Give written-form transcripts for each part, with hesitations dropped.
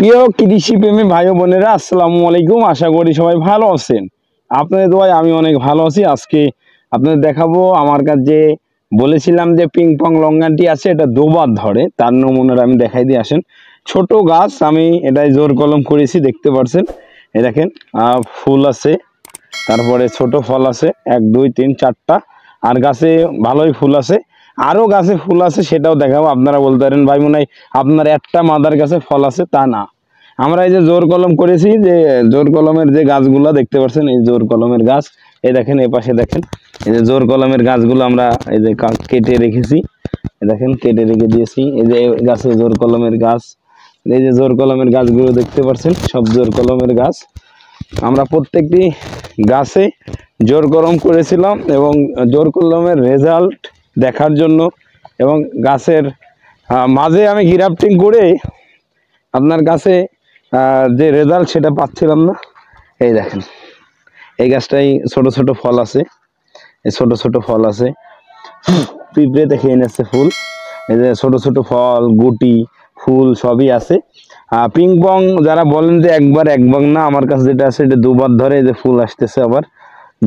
প্রিয় কৃষিপ্রেমী ভাই বোনেরা, আসসালামু আলাইকুম। আশা করি সবাই ভালো আছেন। আপনাদের দোয়ায় আমি অনেক ভালো আছি। আজকে আপনাদের দেখাবো আমার কাছে বলেছিলাম যে পিং পং লঙ্গানটি আছে, এটা দুবার ধরে, তার নমুনার আমি দেখাই দিয়ে আসেন। ছোট গাছ, আমি এটাই জোর কলম করেছি, দেখতে পাচ্ছেন। এই দেখেন ফুল আছে, তারপরে ছোট ফল আছে 1 2 3 4টা, আর গাছে ভালোই ফুল আছে। আরো গাছে ফুল আছে, সেটাও দেখাবো। আপনারা বলতে পারেন ভাই মনে হয় আপনার একটা মাদার গাছে ফল আছে, তা না। আমরা এই যে জোর কলম করেছি, যে জোর কলমের যে গাছগুলো দেখতে পাচ্ছেন, এই জোর কলমের গাছ, এই দেখেন এই পাশে দেখেন, এই যে জোর কলমের গাছগুলো আমরা এই যে কেটে রেখেছি, দেখেন কেটে রেখে দিয়েছি। এই যে গাছে জোর কলমের গাছ, এই যে জোর কলমের গাছগুলো দেখতে পাচ্ছেন, সব জোর কলমের গাছ। আমরা প্রত্যেকটি গাছে জোর কলম করেছিলাম এবং জোর কলমের রেজাল্ট দেখার জন্য, এবং গাছের মাঝে আমি গ্রাফটিং করে আপনার কাছে যে রেজাল্ট সেটা পাচ্ছিলাম না। এই দেখেন এই গাছটাই ছোট ছোট ফল আছে, এই ছোট ছোট ফল আছে, পিঁপড়েতে খেয়ে নিচ্ছে ফুল। এই যে ছোট ছোট ফল, গুটি, ফুল সবই আছে। পিং পং যারা বলেন যে একবার না, আমার কাছে যেটা আছে এটা দুবার ধরে, এই যে ফুল আসতেছে, আবার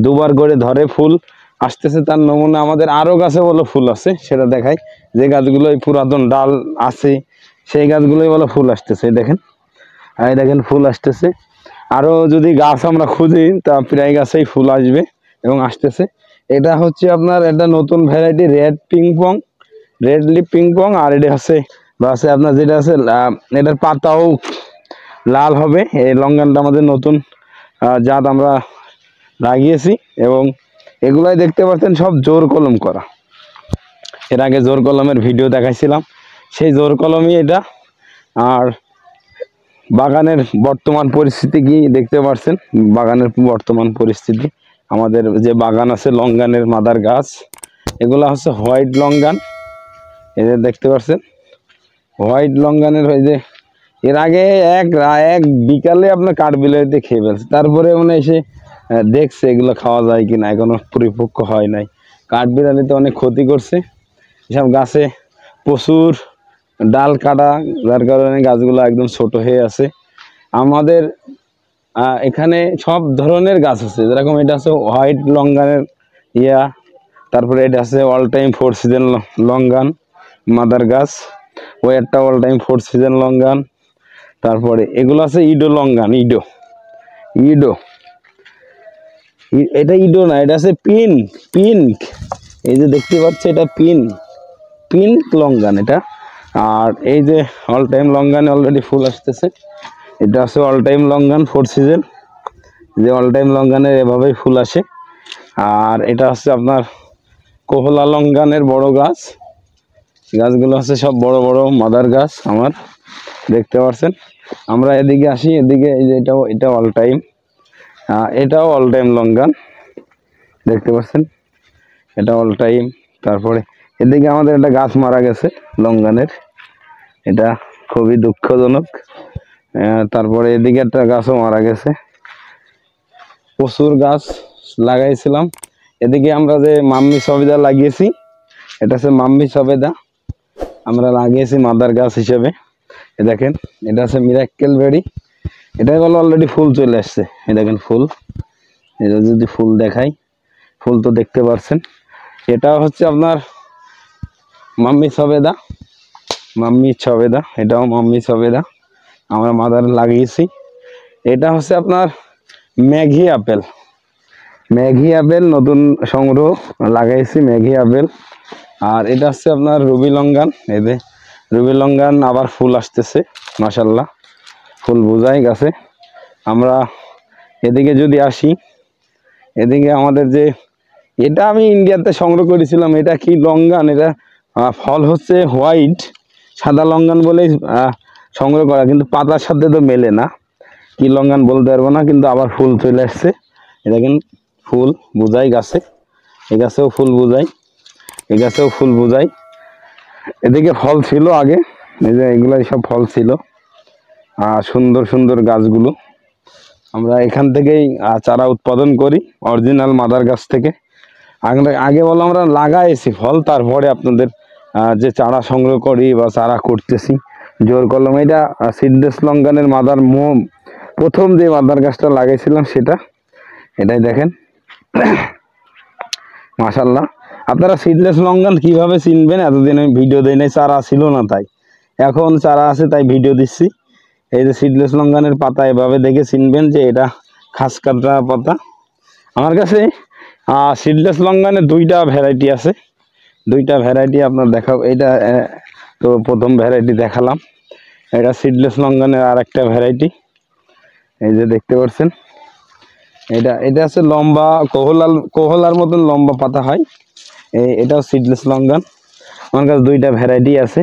দুবার করে ধরে ফুল আসতেছে। তার নমুনা আমাদের আরো গাছে বলো ফুল আছে, সেটা দেখাই। যে গাছগুলো পুরাতন ডাল আছে সেই গাছগুলোই বলো ফুল আসতেছে, দেখেন। এই দেখেন ফুল আসতেছে। আরো যদি গাছ আমরা খুঁজি তা প্রায় গাছেই ফুল আসবে এবং আসতেছে। এটা হচ্ছে আপনার একটা নতুন variety, red ping pong, red lip ping pong. আর এটা হচ্ছে বাসে আপনার যেটা আছে, এটার পাতাও লাল হবে। এই লঙ্গানটা আমাদের নতুন জাত আমরা লাগিয়েছি, এবং এগুলাই দেখতে পাচ্ছেন সব জোর কলম করা। এর আগে জোর কলমের ভিডিও দেখাইছিলাম, সেই জোর কলমই এটা। আর বাগানের বর্তমান পরিস্থিতি কি দেখতে পাচ্ছেন, বাগানের বর্তমান পরিস্থিতি। আমাদের যে বাগান আছে লঙ্গানের মাদার গাছ, এগুলা হচ্ছে হোয়াইট লঙ্গান, এই যে দেখতে পাচ্ছেন হোয়াইট লঙ্গানের। ওই যে এর আগে এক বিকালে আপনার কাঠবিলাইতে খেয়ে ফেলছে, তারপরে মানে এসে দেখছে এগুলো খাওয়া যায় কিনা, এখনো পরিপক্ক হয় নাই। কাঠবিলালিতে অনেক ক্ষতি করছে, এসব গাছে প্রচুর ডাল কাটা, যার কারণে গাছগুলো একদম ছোট হয়ে আছে। আমাদের এখানে সব ধরনের গাছ আছে, যেরকম এটা আছে হোয়াইট লঙ্গানের তারপরে এটা আছে all time 4 season longan mother গাছ, ওই একটা অল টাইম 4 সিজন লঙ্গান। তারপরে এগুলো আছে ইডো লঙ্গান, ইডো, এটা ইডো না, এটা আছে পিঙ্ক। এই যে দেখতে পাচ্ছি এটা পিঙ্ক লঙ্গান এটা। আর এই যে অল টাইম লঙ্গানে অলরেডি ফুল আসতেছে, এটা আছে অল টাইম লঙ্গান 4 সিজন, যে অল টাইম লঙ্গানের এভাবেই ফুল আসে। আর এটা হচ্ছে আপনার কোহলা লঙ্গানের বড় গাছ, গাছগুলো হচ্ছে সব বড় বড় মাদার গাছ আমার, দেখতে পাচ্ছেন। আমরা এদিকে আসি, এদিকে এই যে এটা অল টাইম, এটাও অল টাইম লঙ্গান, দেখতে পাচ্ছেন, এটা অল টাইম। তারপরে এদিকে আমাদের একটা গাছ মারা গেছে লঙ্গানের, এটা খুবই দুঃখজনক। তারপরে এদিকে একটা গাছও মারা গেছে। প্রচুর গাছ লাগাইছিলাম। এদিকে আমরা যে মাম্মি সবেদা লাগিয়েছি, এটা হচ্ছে মাম্মি সবেদা, আমরা লাগিয়েছি মাদার গাছ হিসেবে। এ দেখেন এটা হচ্ছে মিরাক্কেল বেরি, এটাই বলো অলরেডি ফুল চলে আসছে। এই দেখেন ফুল, এটা যদি ফুল দেখাই, ফুল তো দেখতে পাচ্ছেন। এটা হচ্ছে আপনার মাম্মি সবেদা, এটাও মাম্মি সবেদা আমরা মাদার লাগিয়েছি। এটা হচ্ছে আপনার ম্যাঘি আপেল নতুন সংগ্রহ লাগাইছি, ম্যাঘি আপেল। আর এটা হচ্ছে আপনার রুবি লঙ্গান, এই যে রুবি লঙ্গান আবার ফুল আসতেছে, মাশাল্লাহ ফুল বোঝাই গাছে। আমরা এদিকে যদি আসি, এদিকে আমাদের যে এটা আমি ইন্ডিয়াতে সংগ্রহ করেছিলাম, এটা কি লঙ্গান, এটা ফল হচ্ছে হোয়াইট, সাদা লঙ্গান বলেই সংগ্রহ করা, কিন্তু পাতার সাথে তো মেলে না, কি লঙ্গান বলতে পারবো না। কিন্তু আবার ফুল চলে আসছে, দেখেন ফুল বোঝাই গাছে, এই গাছেও ফুল বোঝাই, এই গাছেও ফুল বোঝাই। এদিকে ফল ছিল আগে, এই যে এগুলাই সব ফল ছিল। সুন্দর সুন্দর গাছগুলো আমরা এখান থেকেই চারা উৎপাদন করি, অরিজিনাল মাদার গাছ থেকে। আগে বলো আমরা লাগাইছি ফল, তারপরে আপনাদের যে চারা সংগ্রহ করি বা চারা করতেছি, জোর কলম। এটা সিডলেস লঙ্কানের মাদার প্রথম যে মাদার গাছটা লাগাইছিলাম সেটা, এটাই দেখেন। মাশাল্লাহ। আপনারা সিডলেস লঙ্কান কিভাবে চিনবেন? এতদিন আমি ভিডিও দিই নাই, চারা ছিল না, তাই এখন চারা আছে তাই ভিডিও দিচ্ছি। এই যে সিডলেস লঙ্কানের পাতা এভাবে দেখে চিনবেন যে এটা খাস কাটা পাতা। আমার কাছে সিডলেস লঙ্কানের দুইটা ভ্যারাইটি আছে, দুইটা ভ্যারাইটি আপনার দেখাবো। এটা তো প্রথম ভ্যারাইটি দেখালাম, এটা সিডলেস লঙ্কানের আর একটা ভ্যারাইটি। এই যে দেখতে পাচ্ছেন, এটা আছে লম্বা কোহলার মতন লম্বা পাতা হয়, এটাও সিডলেস লঙ্কান। আমার কাছে দুইটা ভ্যারাইটি আছে।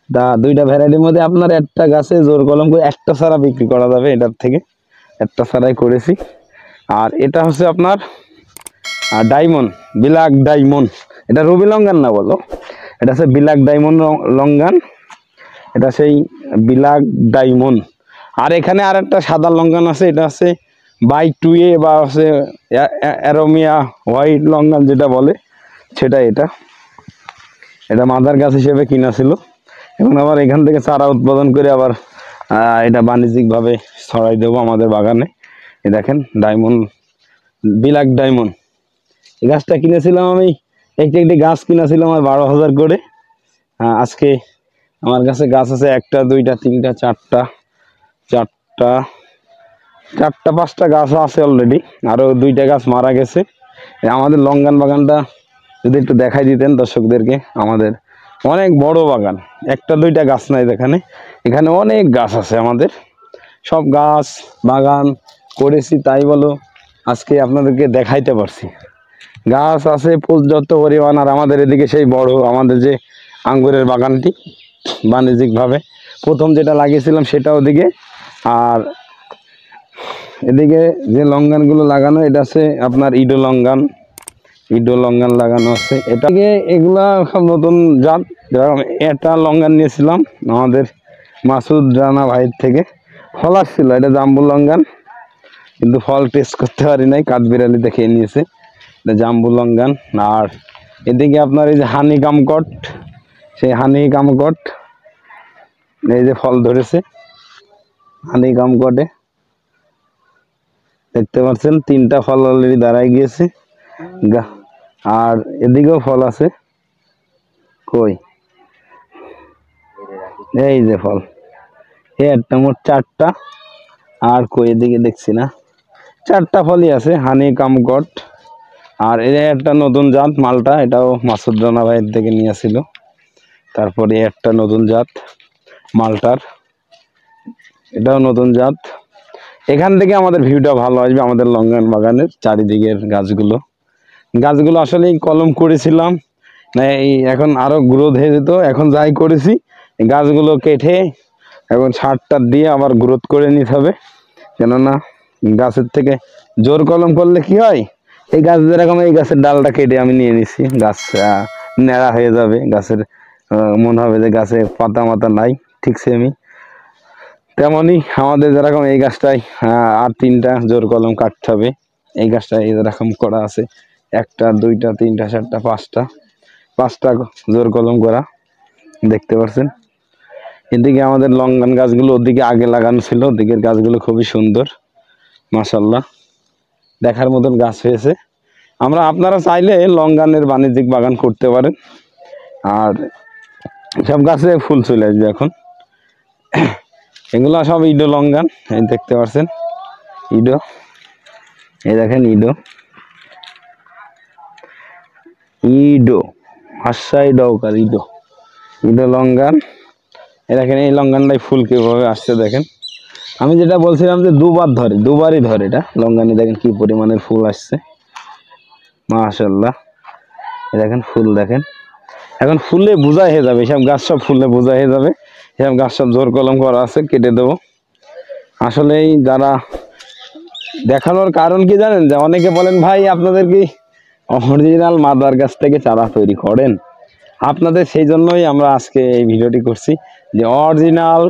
তা দুইটা ভ্যারাইটির মধ্যে আপনার একটা গাছে জোর কলম করে একটা চারা বিক্রি করা যাবে, এটার থেকে একটা চারাই করেছি। আর এটা হচ্ছে আপনার ডায়মন্ড, বিলাক ডায়মন্ড। এটা রবি লঙ্কান না বলো, এটা হচ্ছে বিলাক ডায়মন্ড লঙ্কান, এটা সেই বিলাক ডায়মন্ড। আর এখানে আর একটা সাদা লঙ্কান আছে, এটা হচ্ছে বাই 2A বা হচ্ছে অ্যারোমিয়া হোয়াইট লঙ্কান যেটা বলে সেটা। এটা মাদার গাছ হিসেবে কিনা ছিল, এখন আবার এখান থেকে চারা উৎপাদন করে আবার এটা বাণিজ্যিকভাবে ছড়াই দেবো আমাদের বাগানে। এই দেখেন ডায়মন্ড, বিলাক ডায়মন্ড। এই গাছটা কিনেছিলাম আমি, একটি গাছ কিনেছিলাম আমার 12,000 করে। আজকে আমার কাছে গাছ আছে 1টা 2টা 3টা 4টা 5টা গাছ আছে অলরেডি, আরও 2টা গাছ মারা গেছে। আমাদের লঙ্কান বাগানটা যদি একটু দেখাই দিতেন দর্শকদেরকে, আমাদের অনেক বড় বাগান, 1টা 2টা গাছ নাই এখানে, এখানে অনেক গাছ আছে আমাদের। সব গাছ বাগান করেছি তাই বলো আজকে আপনাদেরকে দেখাইতে পারছি। গাছ আছে পর্যাপ্ত পরিমাণ। আর আমাদের এদিকে সেই বড় আমাদের যে আঙ্গুরের বাগানটি বাণিজ্যিকভাবে প্রথম যেটা লাগিয়েছিলাম সেটা ওদিকে। আর এদিকে যে লঙ্কানগুলো লাগানো, এটা আছে আপনার ইডো লঙ্কান লাগানো আছে। এটাকে এগুলা সব নতুন জাত। যেরকম এটা লঙ্কান নিয়েছিলাম আমাদের মাসুদ রানা ভাইয়ের থেকে, ফল আসছিল, এটা জাম্বু লঙ্কান, কিন্তু ফল টেস্ট করতে পারি নাই, কাঠবিড়ালি দেখে নিয়েছে, এটা জাম্বু লঙ্কান। আর এদিকে আপনার এই যে হানি কামকট, সেই হানি কামকট, এই যে ফল ধরেছে হানি কামকটে, দেখতে পাচ্ছেন 3টা ফল অলরেডি দাঁড়ায় গিয়েছে। আর এদিকেও ফল আছে, কই এই যে ফল, একটা মোট 4টা, আর কই এদিকে দেখছি না, 4টা ফলই আছে হানি কামকট। আর এটা একটা নতুন জাত মালটা, এটাও মাসুদ রানা ভাইয়ের থেকে নিয়েছিল। তারপরে একটা নতুন জাত মালটার, এটাও নতুন জাত। এখান থেকে আমাদের ভিউটা ভালো আসবে, আমাদের লঙ্কান বাগানের চারিদিকের গাছগুলো আসলেই কলম করেছিলাম না, এই এখন আরো গ্রোথ হয়ে যেত। এখন যাই করেছি গাছগুলো কেটে এখন সারটা দিয়ে আবার গ্রোথ করে নিতে হবে, কেননা গাছের থেকে জোর কলম করলে কি হয়, এই গাছ যেরকম এই গাছের ডালটা কেটে আমি নিয়ে নিছি, গাছ ন্যাড়া হয়ে যাবে, গাছের মনে হবে যে গাছে পাতা মাতা নাই, ঠিক সেমি তেমনই আমাদের যেরকম এই গাছটাই আর 3টা জোর কলম কাটতে হবে। এই গাছটা এরকম করা আছে 1টা 2টা 3টা 4টা 5টা জোর কলম করা, দেখতে পাচ্ছেন। এদিকে আমাদের লঙ্কান গাছগুলো ওদিকে আগে লাগানো ছিল, ওদিকের গাছগুলো খুবই সুন্দর মাশাল্লাহ, দেখার মতন গাছ হয়েছে। আপনারা চাইলে লঙ্কানের বাণিজ্যিক বাগান করতে পারেন, আর সব গাছে ফুল চলে আসবে এখন। এগুলো সব ইডো লঙ্কান, এই দেখতে পাচ্ছেন ইডো, এই দেখেন ইডো আশাই ডকার ইডো লঙ্কান। এই দেখেন এই লঙ্কানটাই ফুল কিভাবে আসছে দেখেন। আমি যেটা বলছিলাম যে দুবারই ধরে এটা লঙ্কানে, দেখেন কি পরিমাণের ফুল আসছে মাশাল্লাহ। দেখেন ফুল দেখেন, এখন ফুলে বোঝা হয়ে যাবে, এসব গাছ সব ফুলে বোঝা হয়ে যাবে, এসব গাছ সব জোর কলম করা আছে, কেটে দেবো। আসলেই যারা দেখানোর কারণ কি জানেন, যে অনেকে বলেন ভাই আপনাদের কি অরিজিনাল মাদার গাছ থেকে চারা তৈরি করেন? আপনাদের সেই জন্যই আমরা আজকে এই ভিডিওটি করছি, যে অরিজিনাল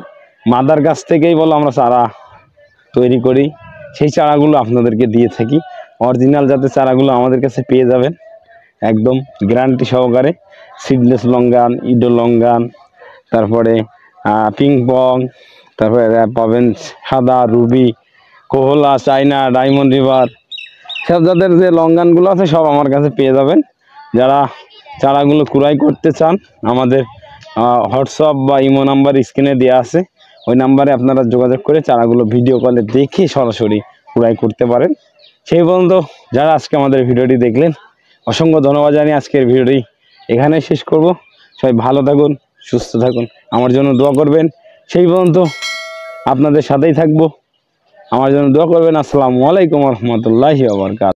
মাদার গাছ থেকেই বলো আমরা চারা তৈরি করি, সেই চারাগুলো আপনাদেরকে দিয়ে থাকি। অরিজিনাল যাতে চারাগুলো আমাদের কাছে পেয়ে যাবেন একদম গ্যারান্টি সহকারে। সিডলেস লঙ্কান, ইডো লঙ্কান, তারপরে পিং পং, তারপরে পাবেন সাদা, রুবি, কোহলা, চাইনা, ডায়মন্ড রিভার, সব জাতের যে লঙ্গানগুলো আছে সব আমার কাছে পেয়ে যাবেন। যারা চারাগুলো ক্রয় করতে চান আমাদের হোয়াটসঅ্যাপ বা ইমো নাম্বার স্ক্রিনে দেওয়া আছে, ওই নাম্বারে আপনারা যোগাযোগ করে চারাগুলো ভিডিও কলে দেখে সরাসরি ক্রয় করতে পারেন। সেই পর্যন্ত যারা আজকে আমাদের ভিডিওটি দেখলেন অসংখ্য ধন্যবাদ জানিয়ে আজকের ভিডিওটি এখানে শেষ করব। সবাই ভালো থাকুন, সুস্থ থাকুন, আমার জন্য দোয়া করবেন। সেই পর্যন্ত আপনাদের সাথেই থাকবো, আমার জন্য দোয়া করবেন। আসসালামু আলাইকুম রহমতুল্লাহি ওয়া বারাকাতুহু।